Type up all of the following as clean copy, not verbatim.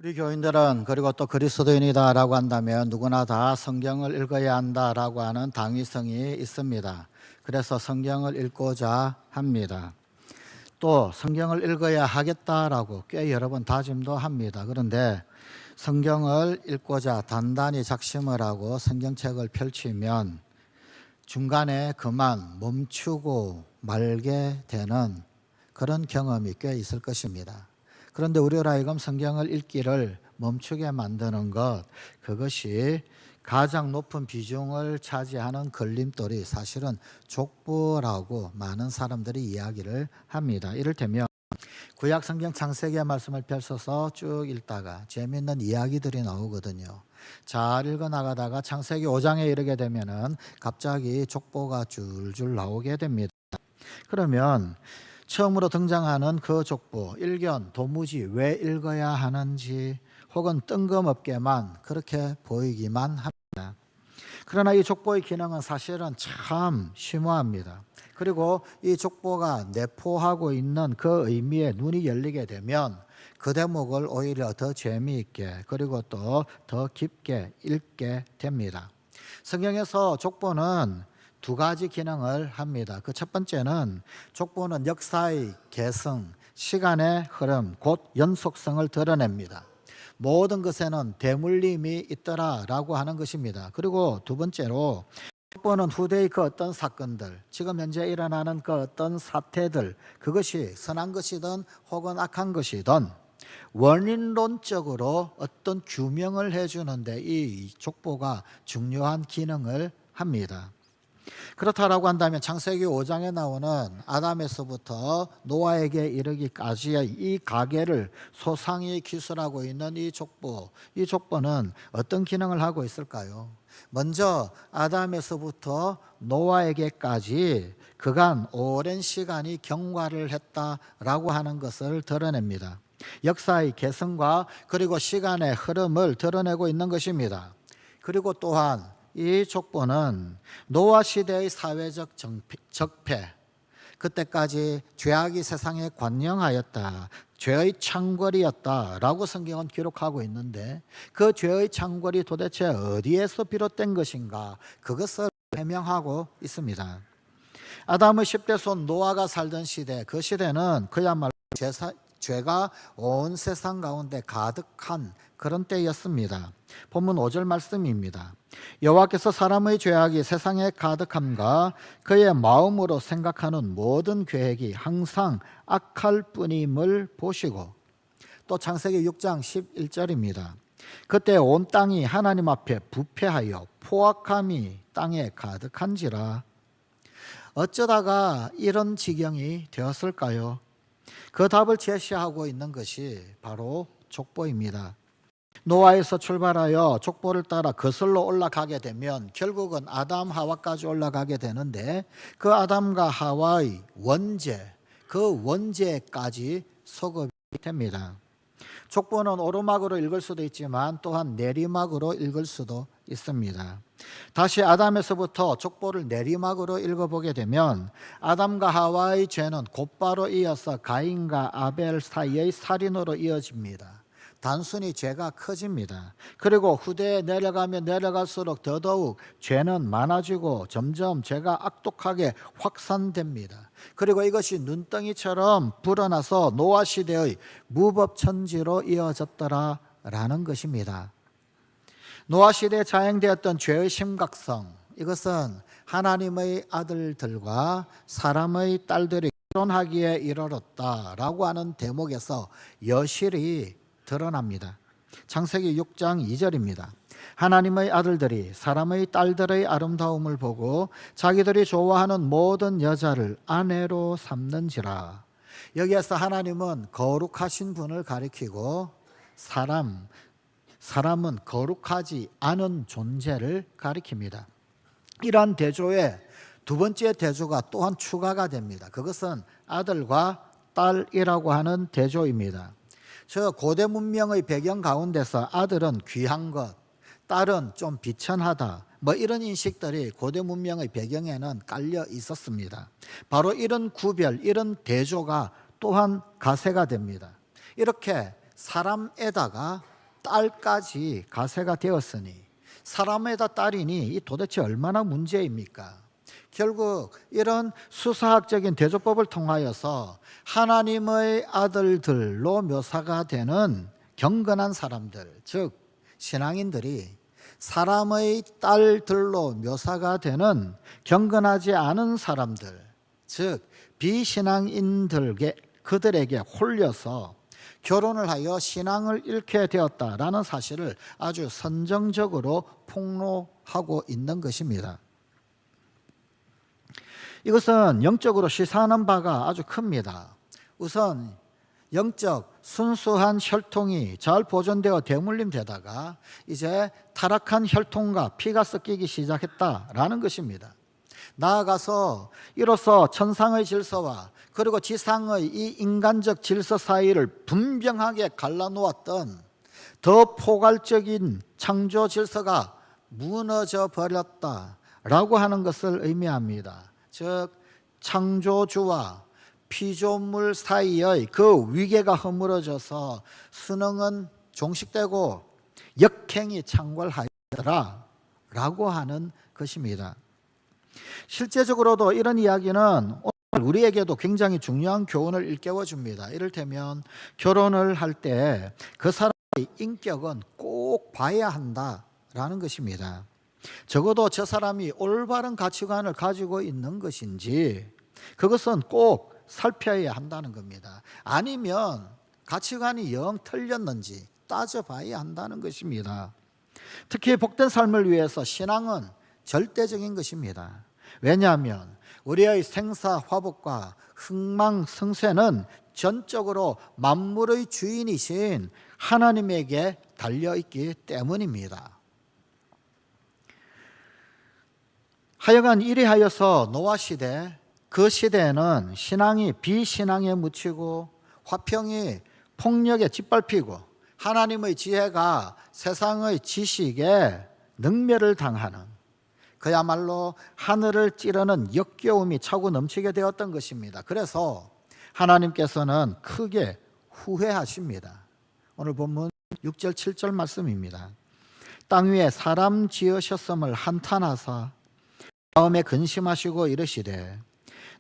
우리 교인들은 그리고 또 그리스도인이다라고 한다면 누구나 다 성경을 읽어야 한다라고 하는 당위성이 있습니다. 그래서 성경을 읽고자 합니다. 또 성경을 읽어야 하겠다라고 꽤 여러 번 다짐도 합니다. 그런데 성경을 읽고자 단단히 작심을 하고 성경책을 펼치면 중간에 그만 멈추고 말게 되는 그런 경험이 꽤 있을 것입니다. 그런데 우리로 하여금 성경을 읽기를 멈추게 만드는 것, 그것이 가장 높은 비중을 차지하는 걸림돌이 사실은 족보라고 많은 사람들이 이야기를 합니다. 이를테면 구약 성경 창세기의 말씀을 펼쳐서 쭉 읽다가 재미있는 이야기들이 나오거든요. 잘 읽어나가다가 창세기 5장에 이르게 되면은 갑자기 족보가 줄줄 나오게 됩니다. 그러면 처음으로 등장하는 그 족보, 일견, 도무지 왜 읽어야 하는지 혹은 뜬금없게만 그렇게 보이기만 합니다. 그러나 이 족보의 기능은 사실은 참 심오합니다. 그리고 이 족보가 내포하고 있는 그 의미에 눈이 열리게 되면 그 대목을 오히려 더 재미있게 그리고 또 더 깊게 읽게 됩니다. 성경에서 족보는 두 가지 기능을 합니다. 그 첫 번째는 족보는 역사의 계승, 시간의 흐름, 곧 연속성을 드러냅니다. 모든 것에는 대물림이 있더라라고 하는 것입니다. 그리고 두 번째로 족보는 후대의 그 어떤 사건들, 지금 현재 일어나는 그 어떤 사태들, 그것이 선한 것이든 혹은 악한 것이든 원인론적으로 어떤 규명을 해주는데 이 족보가 중요한 기능을 합니다. 그렇다라고 한다면 창세기 5장에 나오는 아담에서부터 노아에게 이르기까지의 이 가계를 소상히 기술하고 있는 이 족보는 어떤 기능을 하고 있을까요? 먼저 아담에서부터 노아에게까지 그간 오랜 시간이 경과를 했다라고 하는 것을 드러냅니다. 역사의 개성과 그리고 시간의 흐름을 드러내고 있는 것입니다. 그리고 또한 이 족보는 노아 시대의 사회적 적폐, 그때까지 죄악이 세상에 관영하였다, 죄의 창궐이었다라고 성경은 기록하고 있는데 그 죄의 창궐이 도대체 어디에서 비롯된 것인가, 그것을 해명하고 있습니다. 아담의 10대 손 노아가 살던 시대, 그 시대는 그야말로 죄가 온 세상 가운데 가득한 그런 때였습니다. 본문 5절 말씀입니다. 여호와께서 사람의 죄악이 세상에 가득함과 그의 마음으로 생각하는 모든 계획이 항상 악할 뿐임을 보시고, 또 창세기 6장 11절입니다. 그때 온 땅이 하나님 앞에 부패하여 포악함이 땅에 가득한지라. 어쩌다가 이런 지경이 되었을까요? 그 답을 제시하고 있는 것이 바로 족보입니다. 노아에서 출발하여 족보를 따라 거슬러 올라가게 되면 결국은 아담 하와까지 올라가게 되는데 그 아담과 하와의 원죄, 그 원죄까지 소급이 됩니다. 족보는 오르막으로 읽을 수도 있지만 또한 내리막으로 읽을 수도 있습니다. 다시 아담에서부터 족보를 내리막으로 읽어보게 되면 아담과 하와의 죄는 곧바로 이어서 가인과 아벨 사이의 살인으로 이어집니다. 단순히 죄가 커집니다. 그리고 후대에 내려가면 내려갈수록 더더욱 죄는 많아지고 점점 죄가 악독하게 확산됩니다. 그리고 이것이 눈덩이처럼 불어나서 노아 시대의 무법천지로 이어졌더라라는 것입니다. 노아 시대에 자행되었던 죄의 심각성, 이것은 하나님의 아들들과 사람의 딸들이 결혼하기에 이르렀다라고 하는 대목에서 여실히 드러납니다. 창세기 6장 2절입니다. 하나님의 아들들이 사람의 딸들의 아름다움을 보고 자기들이 좋아하는 모든 여자를 아내로 삼는지라. 여기에서 하나님은 거룩하신 분을 가리키고 사람은 거룩하지 않은 존재를 가리킵니다. 이러한 대조에 두 번째 대조가 또한 추가가 됩니다. 그것은 아들과 딸이라고 하는 대조입니다. 저 고대 문명의 배경 가운데서 아들은 귀한 것, 딸은 좀 비천하다, 이런 인식들이 고대 문명의 배경에는 깔려 있었습니다. 바로 이런 구별, 이런 대조가 또한 가세가 됩니다. 이렇게 사람에다가 딸까지 가세가 되었으니 사람에다 딸이니 이 도대체 얼마나 문제입니까? 결국 이런 수사학적인 대조법을 통하여서 하나님의 아들들로 묘사가 되는 경건한 사람들, 즉 신앙인들이 사람의 딸들로 묘사가 되는 경건하지 않은 사람들, 즉 비신앙인들에게 그들에게 홀려서 결혼을 하여 신앙을 잃게 되었다라는 사실을 아주 선정적으로 폭로하고 있는 것입니다. 이것은 영적으로 시사하는 바가 아주 큽니다. 우선 영적 순수한 혈통이 잘 보존되어 대물림되다가 이제 타락한 혈통과 피가 섞이기 시작했다라는 것입니다. 나아가서 이로써 천상의 질서와 그리고 지상의 이 인간적 질서 사이를 분명하게 갈라놓았던 더 포괄적인 창조 질서가 무너져 버렸다라고 하는 것을 의미합니다. 즉 창조주와 피조물 사이의 그 위계가 허물어져서 수능은 종식되고 역행이 창궐하였더라 라고 하는 것입니다. 실제적으로도 이런 이야기는 오늘 우리에게도 굉장히 중요한 교훈을 일깨워 줍니다. 이를테면 결혼을 할 때 그 사람의 인격은 꼭 봐야 한다라는 것입니다. 적어도 저 사람이 올바른 가치관을 가지고 있는 것인지 그것은 꼭 살펴야 한다는 겁니다. 아니면 가치관이 영 틀렸는지 따져봐야 한다는 것입니다. 특히 복된 삶을 위해서 신앙은 절대적인 것입니다. 왜냐하면 우리의 생사 화복과 흥망성쇠는 전적으로 만물의 주인이신 하나님에게 달려있기 때문입니다. 하여간 이리하여서 노아 시대, 그 시대에는 신앙이 비신앙에 묻히고 화평이 폭력에 짓밟히고 하나님의 지혜가 세상의 지식에 능멸을 당하는 그야말로 하늘을 찌르는 역겨움이 차고 넘치게 되었던 것입니다. 그래서 하나님께서는 크게 후회하십니다. 오늘 본문 6절 7절 말씀입니다. 땅 위에 사람 지으셨음을 한탄하사 마음에 근심하시고 이르시되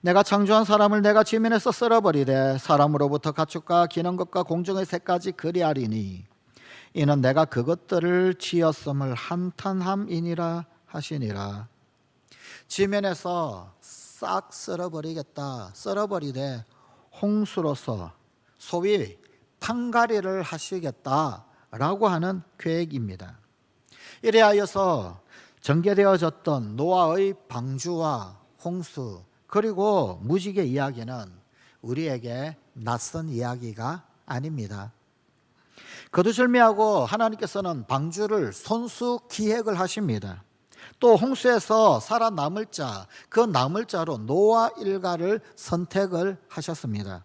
내가 창조한 사람을 내가 지면에서 썰어버리되 사람으로부터 가축과 기는 것과 공중의 새까지 그리하리니 이는 내가 그것들을 지었음을 한탄함이니라 하시니라. 지면에서 싹 썰어버리겠다, 썰어버리되 홍수로서 소위 판가리를 하시겠다라고 하는 계획입니다. 이래하여서 전개되어졌던 노아의 방주와 홍수 그리고 무지개 이야기는 우리에게 낯선 이야기가 아닙니다. 거두절미하고 하나님께서는 방주를 손수 기획을 하십니다. 또 홍수에서 살아남을 자, 그 남을 자로 노아 일가를 선택을 하셨습니다.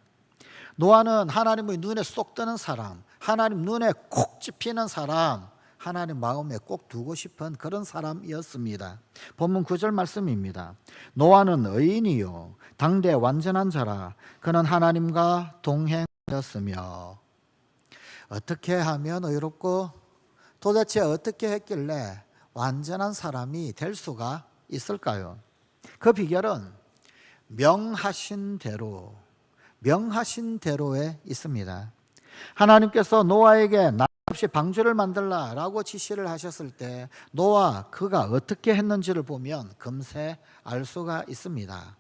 노아는 하나님의 눈에 쏙 드는 사람, 하나님 눈에 콕 집히는 사람, 하나님 마음에 꼭 두고 싶은 그런 사람이었습니다. 본문 9절 말씀입니다. 노아는 의인이요 당대 완전한 자라 그는 하나님과 동행하였으며. 어떻게 하면 의롭고 도대체 어떻게 했길래 완전한 사람이 될 수가 있을까요? 그 비결은 명하신 대로에 있습니다. 하나님께서 노아에게 나 없이 방주를 만들라라고 지시를 하셨을 때 노아 그가 어떻게 했는지를 보면 금세 알 수가 있습니다.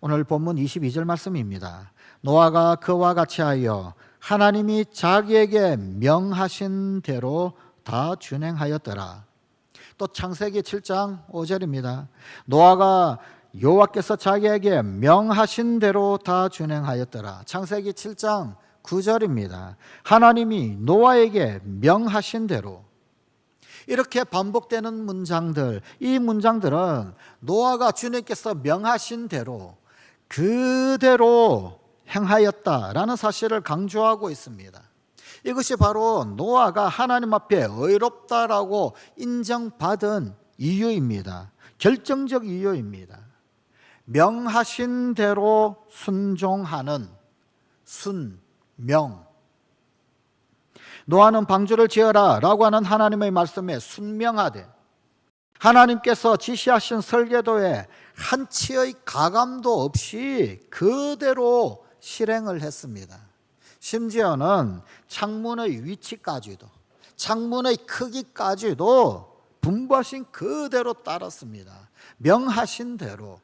오늘 본문 22절 말씀입니다. 노아가 그와 같이 하여 하나님이 자기에게 명하신 대로 다 준행하였더라. 또 창세기 7장 5절입니다. 노아가 여호와께서 자기에게 명하신 대로 다 준행하였더라. 창세기 7장 9절입니다. 하나님이 노아에게 명하신 대로. 이렇게 반복되는 문장들, 이 문장들은 노아가 주님께서 명하신 대로 그대로 행하였다라는 사실을 강조하고 있습니다. 이것이 바로 노아가 하나님 앞에 의롭다라고 인정받은 이유입니다. 결정적 이유입니다. 명하신 대로 순종하는 순명. 노아는 방주를 지어라 라고 하는 하나님의 말씀에 순명하되 하나님께서 지시하신 설계도에 한치의 가감도 없이 그대로 실행을 했습니다. 심지어는 창문의 위치까지도, 창문의 크기까지도 분부하신 그대로 따랐습니다. 명하신 대로.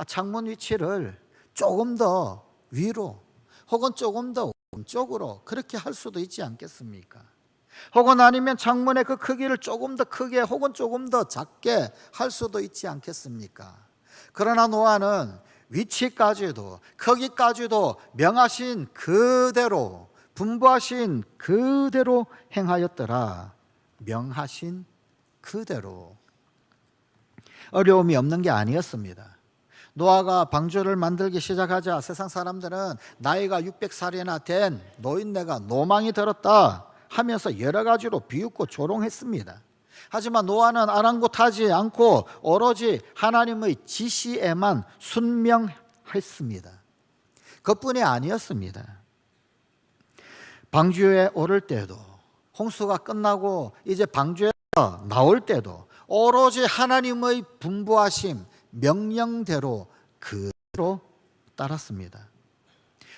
창문 위치를 조금 더 위로 혹은 조금 더 오른쪽으로 그렇게 할 수도 있지 않겠습니까? 혹은 아니면 창문의 그 크기를 조금 더 크게 혹은 조금 더 작게 할 수도 있지 않겠습니까? 그러나 노아는 위치까지도 크기까지도 명하신 그대로 분부하신 그대로 행하였더라. 명하신 그대로. 어려움이 없는 게 아니었습니다. 노아가 방주를 만들기 시작하자 세상 사람들은 나이가 600살이나 된 노인네가 노망이 들었다 하면서 여러 가지로 비웃고 조롱했습니다. 하지만 노아는 아랑곳하지 않고 오로지 하나님의 지시에만 순명했습니다. 그뿐이 아니었습니다. 방주에 오를 때도, 홍수가 끝나고 이제 방주에서 나올 때도 오로지 하나님의 분부하심, 명령대로 그대로 따랐습니다.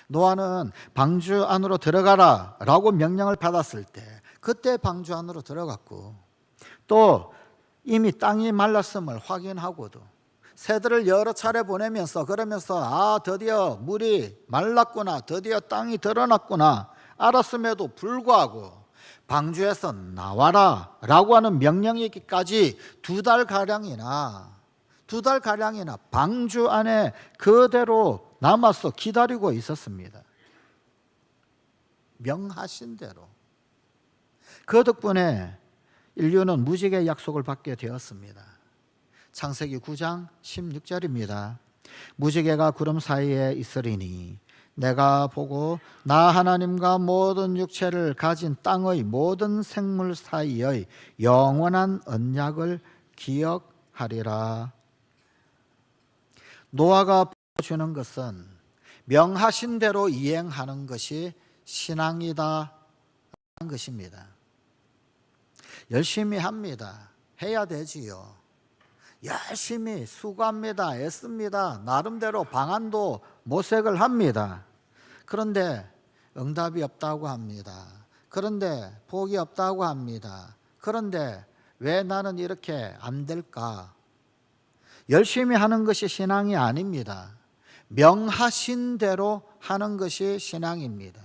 노아는 방주 안으로 들어가라 라고 명령을 받았을 때 그때 방주 안으로 들어갔고, 또 이미 땅이 말랐음을 확인하고도 새들을 여러 차례 보내면서 그러면서 드디어 물이 말랐구나, 드디어 땅이 드러났구나 알았음에도 불구하고 방주에서 나와라 라고 하는 명령이기까지 두 달가량이나 방주 안에 그대로 남아서 기다리고 있었습니다. 명하신 대로. 그 덕분에 인류는 무지개의 약속을 받게 되었습니다. 창세기 9장 16절입니다. 무지개가 구름 사이에 있으리니 내가 보고 나 하나님과 모든 육체를 가진 땅의 모든 생물 사이의 영원한 언약을 기억하리라. 노아가 보여주는 것은 명하신 대로 이행하는 것이 신앙이다 하는 것입니다. 열심히 합니다. 해야 되지요. 열심히 수고합니다. 애씁니다. 나름대로 방안도 모색을 합니다. 그런데 응답이 없다고 합니다. 그런데 복이 없다고 합니다. 그런데 왜 나는 이렇게 안 될까? 열심히 하는 것이 신앙이 아닙니다. 명하신 대로 하는 것이 신앙입니다.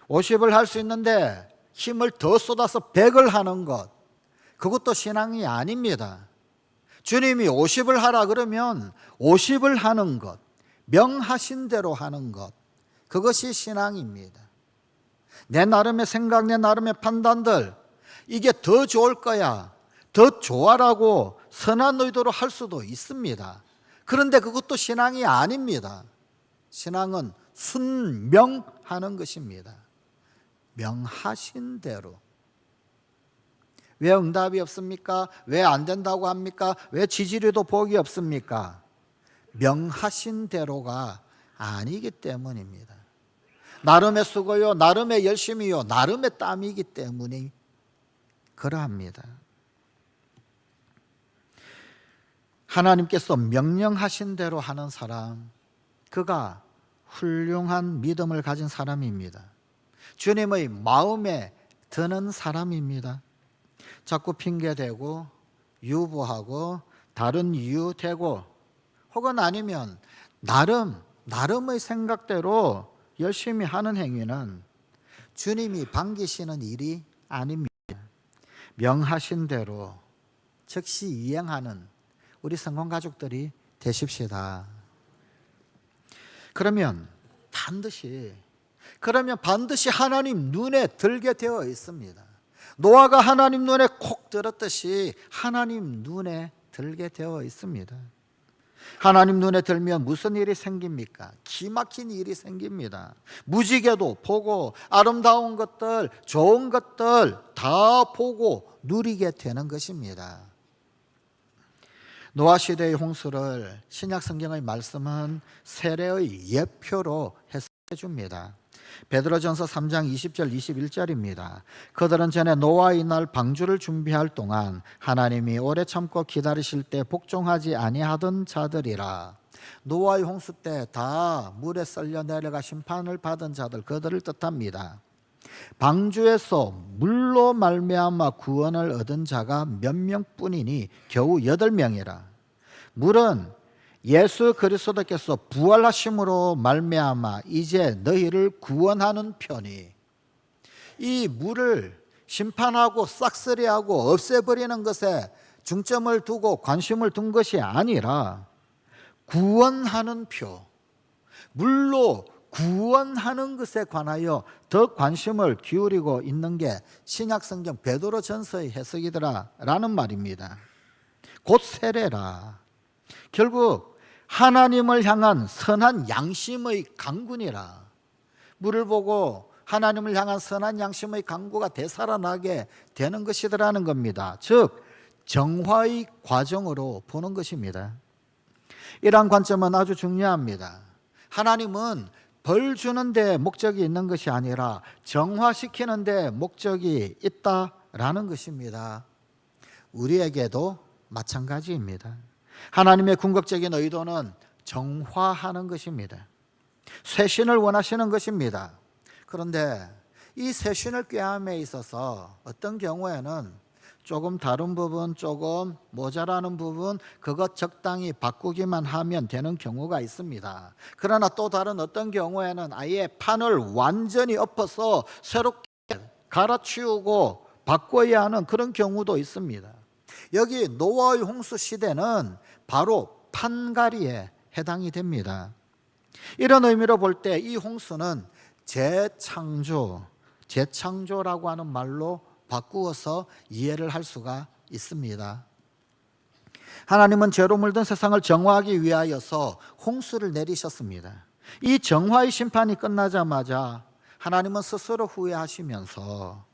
50을 할 수 있는데 힘을 더 쏟아서 100을 하는 것, 그것도 신앙이 아닙니다. 주님이 50을 하라 그러면 50을 하는 것, 명하신 대로 하는 것, 그것이 신앙입니다. 내 나름의 생각, 내 나름의 판단들, 이게 더 좋을 거야, 더 좋아라고 선한 의도로 할 수도 있습니다. 그런데 그것도 신앙이 아닙니다. 신앙은 순명하는 것입니다. 명하신 대로. 왜 응답이 없습니까? 왜 안 된다고 합니까? 왜 지지리도 복이 없습니까? 명하신 대로가 아니기 때문입니다. 나름의 수고요, 나름의 열심이요, 나름의 땀이기 때문에 그러합니다. 하나님께서 명령하신 대로 하는 사람, 그가 훌륭한 믿음을 가진 사람입니다. 주님의 마음에 드는 사람입니다. 자꾸 핑계대고 유보하고 다른 이유 대고 혹은 아니면 나름의 생각대로 열심히 하는 행위는 주님이 반기시는 일이 아닙니다. 명하신 대로 즉시 이행하는 우리 성공 가족들이 되십시다. 그러면 반드시 하나님 눈에 들게 되어 있습니다. 노아가 하나님 눈에 콕 들었듯이 하나님 눈에 들게 되어 있습니다. 하나님 눈에 들면 무슨 일이 생깁니까? 기막힌 일이 생깁니다. 무지개도 보고 아름다운 것들, 좋은 것들 다 보고 누리게 되는 것입니다. 노아 시대의 홍수를 신약 성경의 말씀은 세례의 예표로 해석해 줍니다. 베드로전서 3장 20절 21절입니다. 그들은 전에 노아의 날 방주를 준비할 동안 하나님이 오래 참고 기다리실 때 복종하지 아니하던 자들이라. 노아의 홍수 때 다 물에 썰려 내려가 심판을 받은 자들, 그들을 뜻합니다. 방주에서 물로 말미암아 구원을 얻은 자가 몇 명뿐이니 겨우 8명이라. 물은 예수 그리스도께서 부활하심으로 말미암아 이제 너희를 구원하는 편이, 이 물을 심판하고 싹쓸이하고 없애버리는 것에 중점을 두고 관심을 둔 것이 아니라 구원하는 표, 물로 구원하는 것에 관하여 더 관심을 기울이고 있는 게 신약성경 베드로전서의 해석이더라라는 말입니다. 곧 세례라. 결국 하나님을 향한 선한 양심의 강군이라. 물을 보고 하나님을 향한 선한 양심의 강구가 되살아나게 되는 것이더라는 겁니다. 즉 정화의 과정으로 보는 것입니다. 이러한 관점은 아주 중요합니다. 하나님은 벌 주는 데 목적이 있는 것이 아니라 정화시키는 데 목적이 있다라는 것입니다. 우리에게도 마찬가지입니다. 하나님의 궁극적인 의도는 정화하는 것입니다. 쇄신을 원하시는 것입니다. 그런데 이 쇄신을 꾀함에 있어서 어떤 경우에는 조금 다른 부분, 조금 모자라는 부분, 그것 적당히 바꾸기만 하면 되는 경우가 있습니다. 그러나 또 다른 어떤 경우에는 아예 판을 완전히 엎어서 새롭게 갈아치우고 바꿔야 하는 그런 경우도 있습니다. 여기 노아의 홍수 시대는 바로 판갈이에 해당이 됩니다. 이런 의미로 볼 때 이 홍수는 재창조라고 하는 말로 바꾸어서 이해를 할 수가 있습니다. 하나님은 죄로 물든 세상을 정화하기 위하여서 홍수를 내리셨습니다. 이 정화의 심판이 끝나자마자 하나님은 스스로 후회하시면서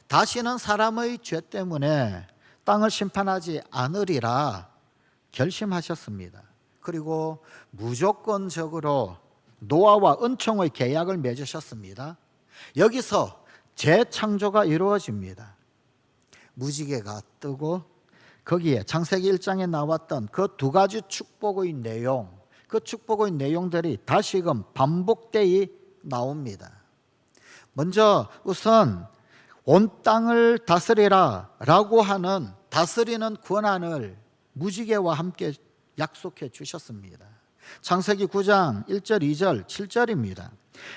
다시는 사람의 죄 때문에 땅을 심판하지 않으리라 결심하셨습니다. 그리고 무조건적으로 노아와 은총의 계약을 맺으셨습니다. 여기서 재창조가 이루어집니다. 무지개가 뜨고 거기에 창세기 1장에 나왔던 그 두 가지 축복의 내용, 그 축복의 내용들이 다시금 반복되어 나옵니다. 먼저 우선 온 땅을 다스리라 라고 하는 다스리는 권한을 무지개와 함께 약속해 주셨습니다. 창세기 9장 1절, 2절, 7절입니다.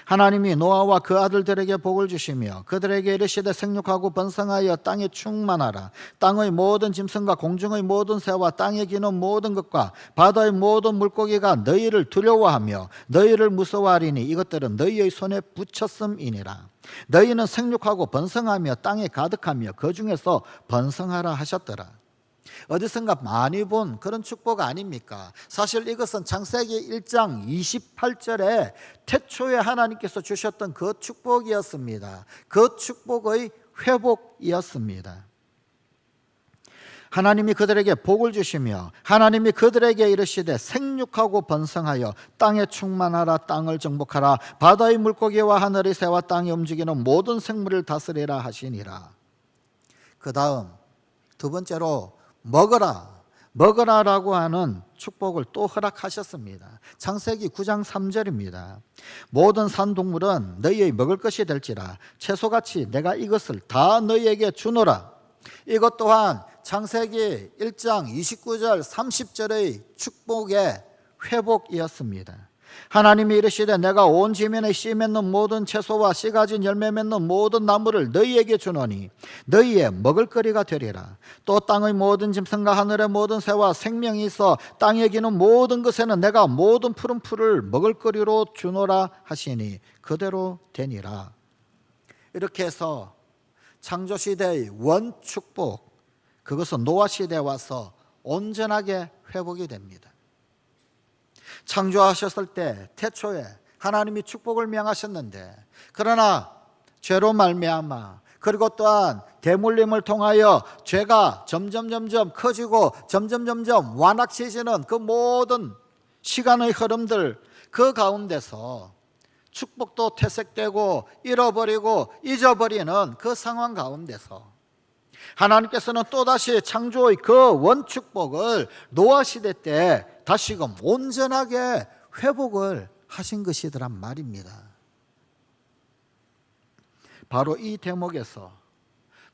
하나님이 노아와 그 아들들에게 복을 주시며 그들에게 이르시되 생육하고 번성하여 땅에 충만하라. 땅의 모든 짐승과 공중의 모든 새와 땅에 기는 모든 것과 바다의 모든 물고기가 너희를 두려워하며 너희를 무서워하리니 이것들은 너희의 손에 붙였음이니라. 너희는 생육하고 번성하며 땅에 가득하며 그 중에서 번성하라 하셨더라. 어디선가 많이 본 그런 축복 아닙니까? 사실 이것은 창세기 1장 28절에 태초에 하나님께서 주셨던 그 축복이었습니다. 그 축복의 회복이었습니다. 하나님이 그들에게 복을 주시며 하나님이 그들에게 이르시되 생육하고 번성하여 땅에 충만하라. 땅을 정복하라. 바다의 물고기와 하늘의 새와 땅에 움직이는 모든 생물을 다스리라 하시니라. 그 다음 두 번째로 먹으라라고 하는 축복을 또 허락하셨습니다. 창세기 9장 3절입니다. 모든 산동물은 너희의 먹을 것이 될지라 채소같이 내가 이것을 다 너희에게 주노라. 이것 또한 창세기 1장 29절 30절의 축복의 회복이었습니다. 하나님이 이르시되 내가 온 지면에 씨 맺는 모든 채소와 씨 가진 열매 맺는 모든 나무를 너희에게 주노니 너희의 먹을거리가 되리라. 또 땅의 모든 짐승과 하늘의 모든 새와 생명이 있어 땅에 기는 모든 것에는 내가 모든 푸른 풀을 먹을거리로 주노라 하시니 그대로 되니라. 이렇게 해서 창조시대의 원축복, 그것은 노아시대에 와서 온전하게 회복이 됩니다. 창조하셨을 때 태초에 하나님이 축복을 명하셨는데 그러나 죄로 말미암아 그리고 또한 대물림을 통하여 죄가 점점 커지고 점점 완악해지는 그 모든 시간의 흐름들 그 가운데서 축복도 퇴색되고 잃어버리고 잊어버리는 그 상황 가운데서 하나님께서는 또다시 창조의 그 원축복을 노아 시대 때 다시금 온전하게 회복을 하신 것이더란 말입니다. 바로 이 대목에서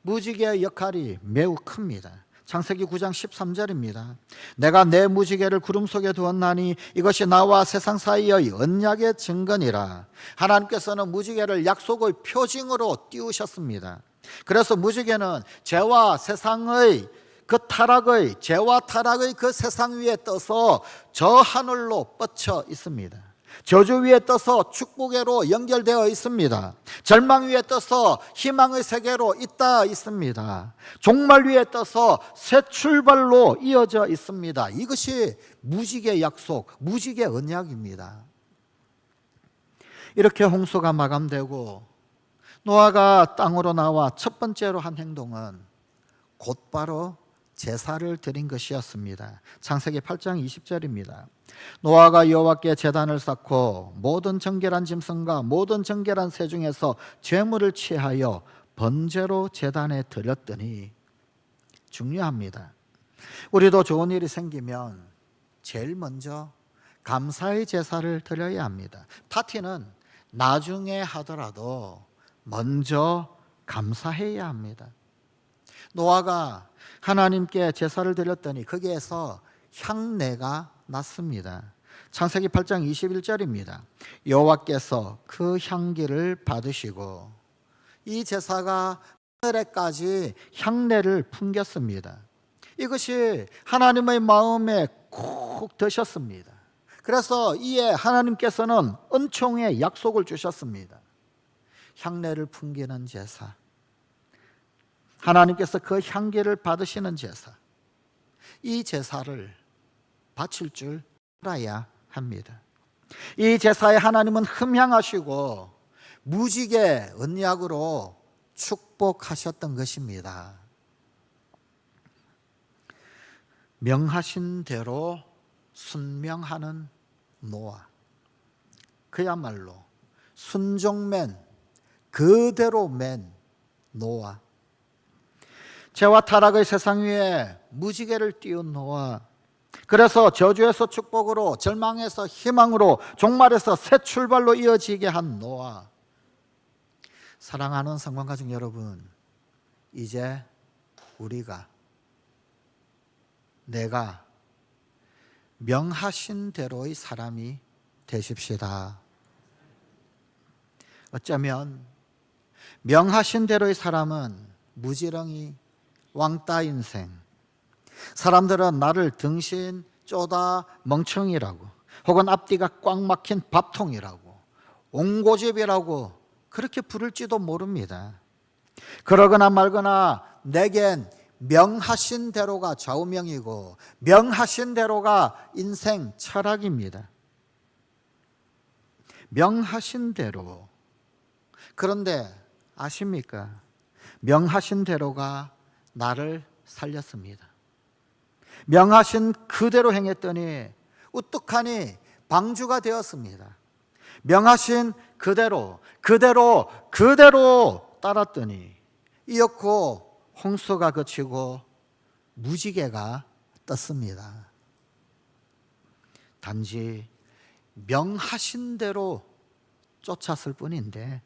무지개의 역할이 매우 큽니다. 창세기 9장 13절입니다. 내가 내 무지개를 구름 속에 두었나니 이것이 나와 세상 사이의 언약의 증거니라. 하나님께서는 무지개를 약속의 표징으로 띄우셨습니다. 그래서 무지개는 죄와 세상의 그 타락의 죄와 타락의 그 세상 위에 떠서 저 하늘로 뻗쳐 있습니다. 저주 위에 떠서 축복으로 연결되어 있습니다. 절망 위에 떠서 희망의 세계로 있다 있습니다. 종말 위에 떠서 새 출발로 이어져 있습니다. 이것이 무지개 약속, 무지개 언약입니다. 이렇게 홍수가 마감되고 노아가 땅으로 나와 첫 번째로 한 행동은 곧바로 제사를 드린 것이었습니다. 창세기 8장 20절입니다. 노아가 여호와께 제단을 쌓고 모든 정결한 짐승과 모든 정결한 새 중에서 제물을 취하여 번제로 제단에 드렸더니, 중요합니다. 우리도 좋은 일이 생기면 제일 먼저 감사의 제사를 드려야 합니다. 파티는 나중에 하더라도 먼저 감사해야 합니다. 노아가 하나님께 제사를 드렸더니 거기에서 향내가 났습니다. 창세기 8장 21절입니다. 여호와께서 그 향기를 받으시고 이 제사가 하늘에까지 향내를 풍겼습니다. 이것이 하나님의 마음에 콕 드셨습니다. 그래서 이에 하나님께서는 은총의 약속을 주셨습니다. 향내를 풍기는 제사, 하나님께서 그 향기를 받으시는 제사, 이 제사를 바칠 줄 알아야 합니다. 이 제사에 하나님은 흠향하시고 무지개 언약으로 축복하셨던 것입니다. 명하신 대로 순명하는 노아, 그야말로 순종맨, 그대로 맨 노아, 죄와 타락의 세상 위에 무지개를 띄운 노아, 그래서 저주에서 축복으로, 절망에서 희망으로, 종말에서 새 출발로 이어지게 한 노아. 사랑하는 성관가족 여러분, 이제 우리가, 내가 명하신 대로의 사람이 되십시다. 어쩌면 명하신 대로의 사람은 무지렁이 왕따 인생, 사람들은 나를 등신 쪼다 멍청이라고, 혹은 앞뒤가 꽉 막힌 밥통이라고, 옹고집이라고 그렇게 부를지도 모릅니다. 그러거나 말거나 내겐 명하신 대로가 좌우명이고 명하신 대로가 인생 철학입니다. 명하신 대로. 그런데 아십니까? 명하신 대로가 나를 살렸습니다. 명하신 그대로 행했더니 우뚝하니 방주가 되었습니다. 명하신 그대로 따랐더니 이었고 홍수가 그치고 무지개가 떴습니다. 단지 명하신 대로 쫓았을 뿐인데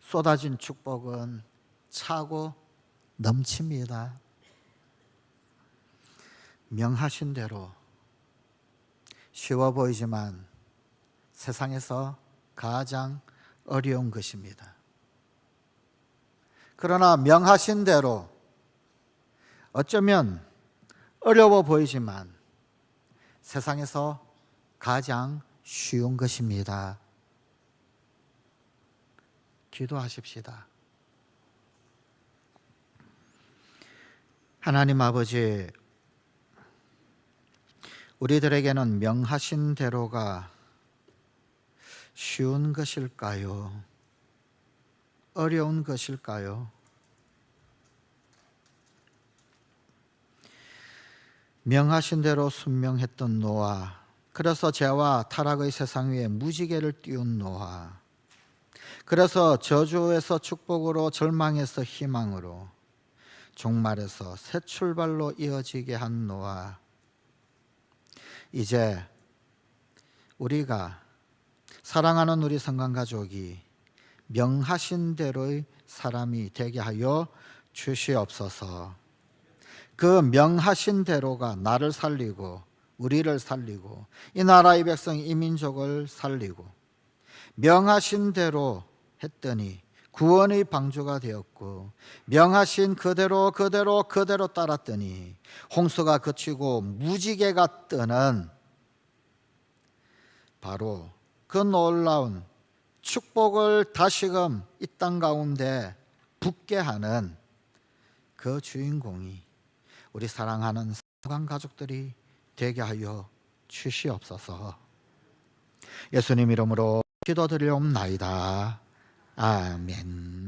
쏟아진 축복은 차고 넘칩니다. 명하신 대로 쉬워 보이지만 세상에서 가장 어려운 것입니다. 그러나 명하신 대로 어쩌면 어려워 보이지만 세상에서 가장 쉬운 것입니다. 기도하십시다. 하나님 아버지, 우리들에게는 명하신 대로가 쉬운 것일까요? 어려운 것일까요? 명하신 대로 순명했던 노아, 그래서 죄와 타락의 세상 위에 무지개를 띄운 노아, 그래서 저주에서 축복으로, 절망에서 희망으로, 종말에서 새 출발로 이어지게 한 노아. 이제 우리가 사랑하는 우리 성간가족이 명하신 대로의 사람이 되게 하여 주시옵소서. 그 명하신 대로가 나를 살리고 우리를 살리고 이 나라의 백성, 이 민족을 살리고, 명하신 대로 했더니 구원의 방주가 되었고, 명하신 그대로 따랐더니 홍수가 그치고 무지개가 뜨는 바로 그 놀라운 축복을 다시금 이 땅 가운데 붙게 하는 그 주인공이 우리 사랑하는 성간 가족들이 되게 하여 주시옵소서. 예수님 이름으로 기도드리옵나이다. 아멘.